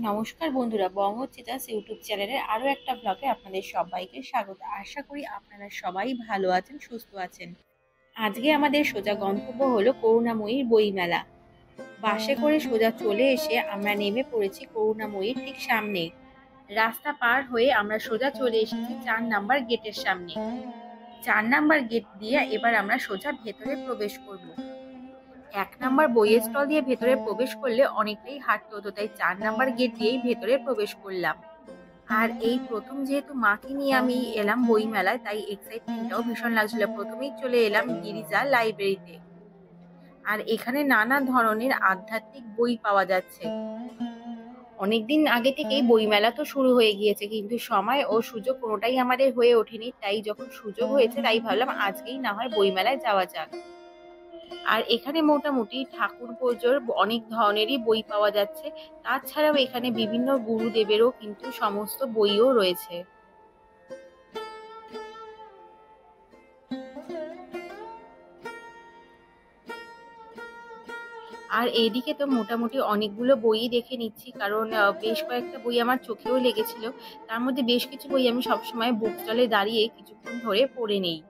নমস্কার বন্ধুরা, বঙ্গচিতাস ইউটিউব চ্যানেলের আরও একটা ব্লগে আপনাদের সবাইকে স্বাগত। আশা করি আপনারা সবাই ভালো আছেন, সুস্থ আছেন। আজকে আমাদের সোজা গন্তব্য হলো করুণাময়ীর বইমেলা। বাসে করে সোজা চলে এসে আমরা নেমে পড়েছি করুণাময়ীর ঠিক সামনে। রাস্তা পার হয়ে আমরা সোজা চলে এসেছি 4 নাম্বার গেটের সামনে। 4 নাম্বার গেট দিয়ে এবার আমরা সোজা ভেতরে প্রবেশ করব। 1 নাম্বার বইয়ের স্টল দিয়ে ভেতরে প্রবেশ করলে অনেকটাই হাঁটতে হতো, তাই 4 নাম্বার গেট দিয়েই ভেতরে প্রবেশ করলাম। আর এই প্রথম যেহেতু মাকে নিয়ে আমি এলাম বই মেলায়, তাই এক্সাইটমেন্টটাও ভীষণ লাগছিল। প্রথমেই চলে এলাম গিরিজা লাইব্রেরিতে। আর এখানে নানা ধরনের আধ্যাত্মিক বই পাওয়া যাচ্ছে। অনেকদিন আগে থেকেই বই মেলা তো শুরু হয়ে গিয়েছে, কিন্তু সময় ও সুযোগ কোনোটাই আমাদের হয়ে ওঠেনি। তাই যখন সুযোগ হয়েছে তাই ভাবলাম আজকেই না হয় বই মেলায় যাওয়া যাক। আর এখানে মোটামুটি ঠাকুর পুজোর অনেক ধরনেরই বই পাওয়া যাচ্ছে। তাছাড়াও এখানে বিভিন্ন গুরুদেবেরও কিন্তু সমস্ত বইও রয়েছে। আর এইদিকে তো মোটামুটি অনেকগুলো বই দেখে নিচ্ছি, কারণ বেশ কয়েকটা বই আমার চোখেও লেগেছিল। তার মধ্যে বেশ কিছু বই আমি সবসময় বুক স্টলে দাঁড়িয়ে কিছুক্ষণ ধরে পড়ে নেই।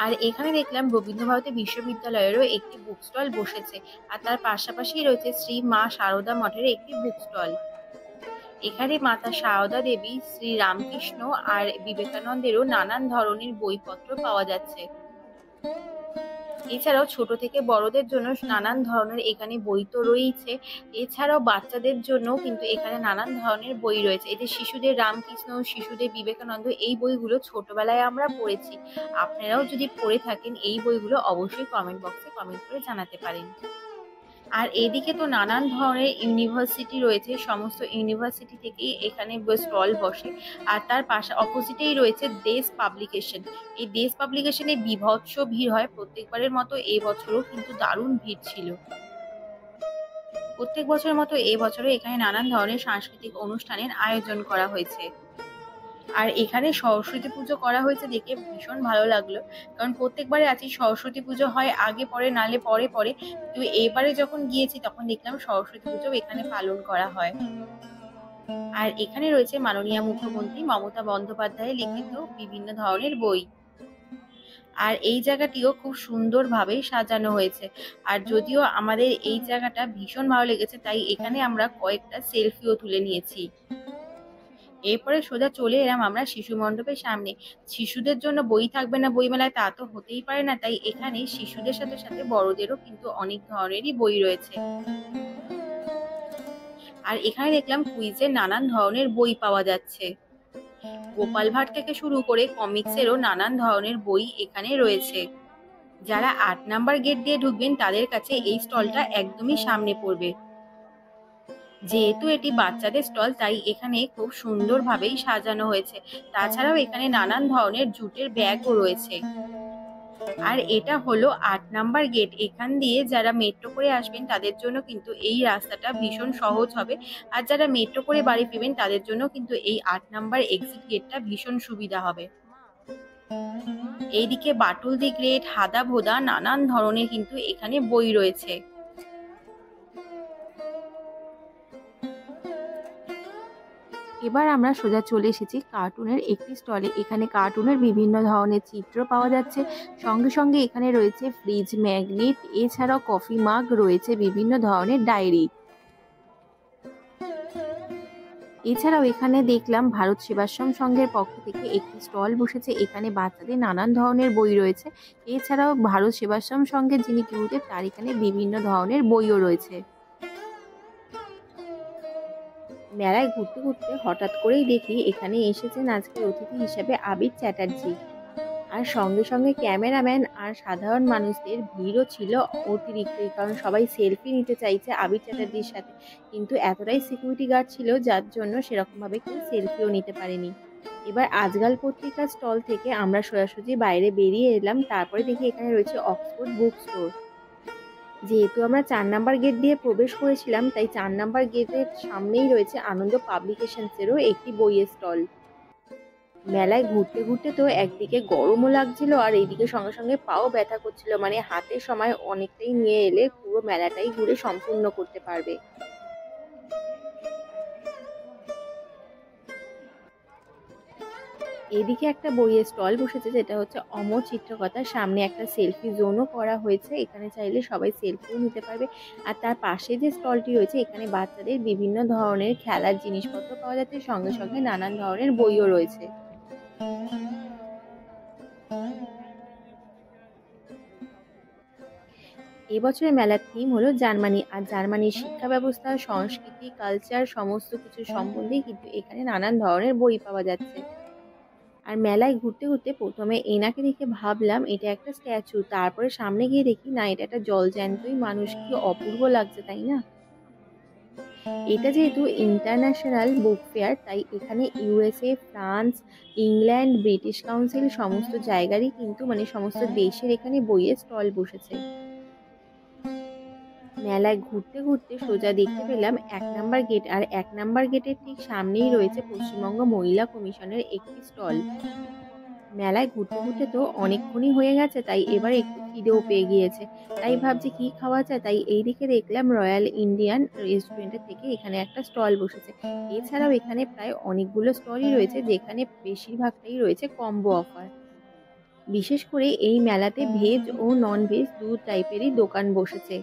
আর এখানে দেখলাম রবীন্দ্রভারতী বিশ্ববিদ্যালয়েরও একটি বুক স্টল বসেছে। আর তার পাশাপাশি রয়েছে শ্রী মা শারদা মঠের একটি বুক স্টল। এখানে মাতা শারদা দেবী, শ্রী রামকৃষ্ণ আর বিবেকানন্দেরও নানান ধরনের বইপত্র পাওয়া যাচ্ছে। এছাড়াও ছোট থেকে বড়দের জন্য নানান ধরনের এখানে বই তো রয়েছে। এছাড়াও বাচ্চাদের জন্য কিন্তু এখানে নানান ধরনের বই রয়েছে। এই যে শিশুদের রামকৃষ্ণ, শিশুদের বিবেকানন্দ, এই বইগুলো ছোটবেলায় আমরা পড়েছি। আপনারাও যদি পড়ে থাকেন এই বইগুলো অবশ্যই কমেন্ট বক্সে কমেন্ট করে জানাতে পারেন। আর এদিকে তো নানান ধরনের ইউনিভার্সিটি রয়েছে, সমস্ত ইউনিভার্সিটি থেকেই এখানে স্টল বসে। আর তার পাশে অপোজিটেই রয়েছে দেশ পাবলিকেশন। এই দেশ পাবলিকেশনে বীভৎস ভিড় হয় প্রত্যেকবারের মতো, এবছরও কিন্তু দারুণ ভিড় ছিল। প্রত্যেক বছরের মতো এবছরও এখানে নানান ধরনের সাংস্কৃতিক অনুষ্ঠানের আয়োজন করা হয়েছে। আর এখানে সরস্বতী পুজো করা হয়েছে দেখে ভীষণ ভালো লাগলো, কারণ প্রত্যেকবারে আছি সরস্বতী পুজো হয় আগে পরে নালে পরে পরে, কিন্তু এবারে যখন গিয়েছি তখন দেখলাম সরস্বতী পুজো এখানে পালন করা হয়। আর এখানে রয়েছে মাননীয় মুখ্যমন্ত্রী মমতা বন্দ্যোপাধ্যায়ের লিখিত বিভিন্ন ধরনের বই। আর এই জায়গাটিও খুব সুন্দরভাবে সাজানো হয়েছে। আর যদিও আমাদের এই জায়গাটা ভীষণ ভালো লেগেছে, তাই এখানে আমরা কয়েকটা সেলফিও তুলে নিয়েছি। এরপরে সোজা চলে এলাম আমরা শিশু মণ্ডপের সামনে। শিশুদের জন্য বই থাকবে না বইমেলায় তা তো হতেই পারে না, তাই এখানে শিশুদের সাথে সাথে বড়দেরও কিন্তু অনেক ধরনেরই বই রয়েছে। আর এখানে দেখলাম কুইজের নানান ধরনের বই পাওয়া যাচ্ছে। গোপাল ভাঁড় থেকে শুরু করে কমিক্সেরও নানান ধরনের বই এখানে রয়েছে। যারা 8 নাম্বার গেট দিয়ে ঢুকবেন তাদের কাছে এই স্টলটা একদমই সামনে পড়বে। যেহেতু এটি বাচ্চাদের স্টল, তাই এখানে খুব সুন্দরভাবেই সাজানো হয়েছে। তাছাড়াও এখানে নানান ধরনের জুটের ব্যাগও রয়েছে। আর এটা হলো 8 নাম্বার গেট। এখান দিয়ে যারা মেট্রো করে আসবেন তাদের জন্য কিন্তু এই রাস্তাটা ভীষণ সহজ হবে। আর যারা মেট্রো করে বাড়ি ফিরবেন তাদের জন্য কিন্তু এই 8 নাম্বার এক্সিট গেটটা ভীষণ সুবিধা হবে। এইদিকে বাটুল দি গ্রেট, হাদা ভোদা নানান ধরনের কিন্তু এখানে বই রয়েছে। এবার আমরা সোজা চলে এসেছি কার্টুনের একটি স্টলে। এখানে কার্টুনের বিভিন্ন ধরনের চিত্র পাওয়া যাচ্ছে। সঙ্গে সঙ্গে এখানে রয়েছে ফ্রিজ ম্যাগনেট, এছাড়াও কফি মাগ রয়েছে, বিভিন্ন ধরনের ডায়েরি। এছাড়াও এখানে দেখলাম ভারত সেবাশ্রম সংঘের পক্ষ থেকে একটি স্টল বসেছে। এখানে বাচ্চাদের নানান ধরনের বই রয়েছে। এছাড়াও ভারত সেবাশ্রম সংঘের যিনি গুরুদেব তার এখানে বিভিন্ন ধরনের বইও রয়েছে। মেলায় ঘুরতে ঘুরতে হঠাৎ করেই দেখি এখানে এসেছেন আজকের অতিথি হিসেবে আবির চ্যাটার্জি। আর সঙ্গে সঙ্গে ক্যামেরাম্যান আর সাধারণ মানুষদের ভিড়ও ছিল অতিরিক্তই, কারণ সবাই সেলফি নিতে চাইছে আবির চ্যাটার্জির সাথে। কিন্তু এতটাই সিকিউরিটি গার্ড ছিল যার জন্য সেরকমভাবে কেউ সেলফিও নিতে পারেনি। এবার আজকাল পত্রিকার স্টল থেকে আমরা সোজাসুজি বাইরে বেরিয়ে এলাম। তারপরে দেখি এখানে রয়েছে অক্সফোর্ড বুক স্টোর। যেহেতু আমরা 4 নাম্বার গেট দিয়ে প্রবেশ করেছিলাম, তাই 4 নাম্বার গেটের সামনেই রয়েছে আনন্দ পাবলিকেশনসেরও একটি বইয়ের স্টল। মেলায় ঘুরতে ঘুরতে তো একদিকে গরমও লাগছিল আর এইদিকে সঙ্গে সঙ্গে পাও ব্যথা করছিল, মানে হাতে সময় অনেকটাই নিয়ে এলে পুরো মেলাটাই ঘুরে সম্পূর্ণ করতে পারবে। এদিকে একটা বইয়ের স্টল বসেছে, যেটা হচ্ছে অমর চিত্রকথা। সামনে একটা সেলফি জোনও করা হয়েছে, এখানে চাইলে সবাই সেলফিও নিতে পারবে। আর তার পাশে যে স্টলটি রয়েছে, এখানে বাচ্চাদের বিভিন্ন ধরনের খেলার জিনিসপত্র পাওয়া যাচ্ছে, সঙ্গে সঙ্গে নানান ধরনের বইও রয়েছে। এবছরের মেলার থিম হলো জার্মানি। আর জার্মানির শিক্ষা ব্যবস্থা, সংস্কৃতি, কালচার সমস্ত কিছু সম্বন্ধেই কিন্তু এখানে নানান ধরনের বই পাওয়া যাচ্ছে। আর মেলায় ঘুরতে ঘুরতে প্রথমে এনাকে দেখে ভাবলাম এটা একটা স্ট্যাচু, তারপরে সামনে গিয়ে দেখি না, এটা একটা জলজ্যান্তই মানুষ। কি অপূর্ব লাগছে, তাই না? এটা যেহেতু ইন্টারন্যাশনাল বুক ফেয়ার, তাই এখানে USA, France, England, British council সমস্ত জায়গারই কিন্তু, মানে সমস্ত দেশের এখানে বইয়ের স্টল বসেছে। মেলায় ঘুরতে ঘুরতে সোজা দেখতে পেলাম ১ নাম্বার গেট। আর ১ নাম্বার গেটের ঠিক সামনেই রয়েছে পশ্চিমবঙ্গ মহিলা কমিশনের একটি স্টল। মেলায় ঘুরতে ঘুরতে তো অনেকক্ষণই হয়ে গেছে, তাই এবার একটু খিদেও পেয়ে গিয়েছে। তাই ভাবছি কি খাওয়া যায়, তাই এইদিকে দেখলাম রয়্যাল ইন্ডিয়ান রেস্টুরেন্টের থেকে এখানে একটা স্টল বসেছে। এছাড়াও এখানে প্রায় অনেকগুলো স্টলই রয়েছে, যেখানে বেশিরভাগটাই রয়েছে কম্বো অফার। বিশেষ করে এই মেলাতে ভেজ ও নন ভেজ দু টাইপেরই দোকান বসেছে।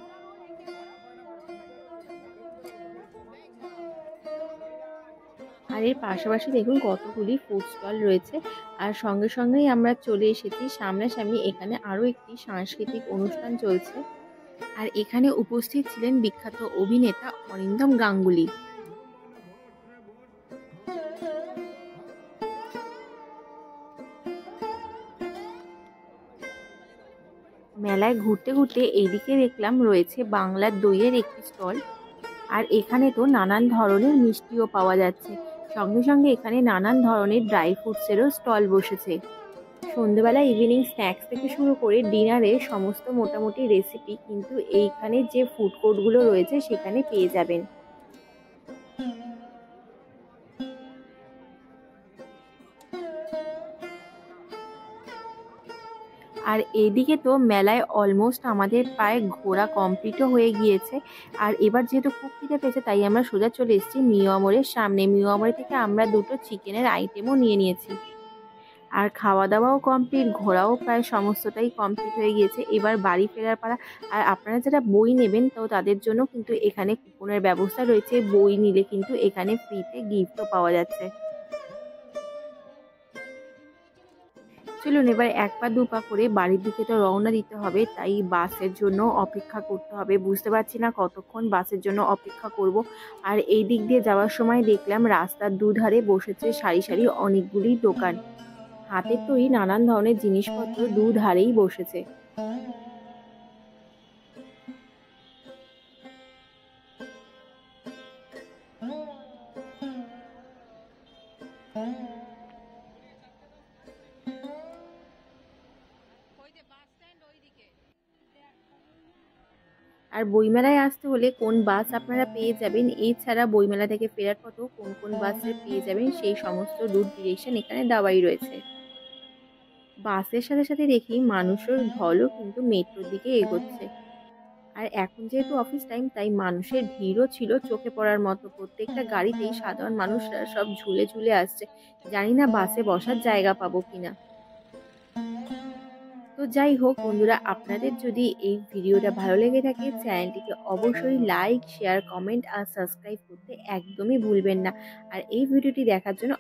আর এর পাশাপাশি দেখুন কতগুলি ফুড স্টল রয়েছে। আর সঙ্গে সঙ্গেই আমরা চলে এসেছি সামনাসামনি, এখানে আরও একটি সাংস্কৃতিক অনুষ্ঠান চলছে। আর এখানে উপস্থিত ছিলেন বিখ্যাত অভিনেতা অরিন্দম গাঙ্গুলি। মেলায় ঘুরতে ঘুরতে এইদিকে দেখলাম রয়েছে বাংলার দইয়ের একটি স্টল। আর এখানে তো নানান ধরনের মিষ্টিও পাওয়া যাচ্ছে। সঙ্গে সঙ্গে এখানে নানান ধরনের ড্রাই ফ্রুটসেরও স্টল বসেছে। সন্ধেবেলা ইভিনিং স্ন্যাক্স থেকে শুরু করে ডিনারের সমস্ত মোটামুটি রেসিপি কিন্তু এইখানে যে ফুড কোর্টগুলো রয়েছে সেখানে পেয়ে যাবেন। আর এদিকে তো মেলায় অলমোস্ট আমাদের প্রায় ঘোরা কমপ্লিটও হয়ে গিয়েছে। আর এবার যেহেতু খুব খিদে পেয়েছে, তাই আমরা সোজা চলে এসেছি মিওয়ামরের সামনে। মিওয়ামরে থেকে আমরা দুটো চিকেনের আইটেমও নিয়ে নিয়েছি। আর খাওয়া দাওয়াও কমপ্লিট, ঘোরাও প্রায় সমস্তটাই কমপ্লিট হয়ে গিয়েছে। এবার বাড়ি ফেরার পালা। আর আপনারা যারা বই নেবেন, তো তাদের জন্য কিন্তু এখানে কুপনের ব্যবস্থা রয়েছে। বই নিলে কিন্তু এখানে ফ্রিতে গিফটও পাওয়া যাচ্ছে। চলুন এবার ১ পা ২ পা করে বাড়ির দিকে তো রওনা দিতে হবে, তাই বাসের জন্য অপেক্ষা করতে হবে। বুঝতে পারছি না কতক্ষণ বাসের জন্য অপেক্ষা করব। আর এই দিক দিয়ে যাওয়ার সময় দেখলাম রাস্তার দুধারে বসেছে সারি সারি অনেকগুলি দোকান। হাতের তৈরি নানান ধরনের জিনিসপত্র দুধারেই বসেছে। আর বইমেলায় আসতে হলে কোন বাস আপনারা পেয়ে যাবেন, এছাড়া বইমেলা থেকে ফেরার পথেও কোন কোন বাসে পেয়ে যাবেন, সেই সমস্ত রুট ডিরেকশন এখানে দেওয়াই রয়েছে। বাসের সাথে সাথে দেখি মানুষের ঢলও কিন্তু মেট্রোর দিকে এগোচ্ছে। আর এখন যেহেতু অফিস টাইম, তাই মানুষের ভিড়ও ছিল চোখে পড়ার মতো। প্রত্যেকটা গাড়িতেই সাধারণ মানুষরা সব ঝুলে ঝুলে আসছে। জানি না বাসে বসার জায়গা পাবো কিনা। তো যাই হোক বন্ধুরা, আপনাদের যদি এই ভিডিওটা ভালো লেগে থাকে, চ্যানেলটিকে অবশ্যই লাইক, শেয়ার, কমেন্ট আর সাবস্ক্রাইব করতে একদমই ভুলবেন না। আর এই ভিডিওটি দেখার জন্য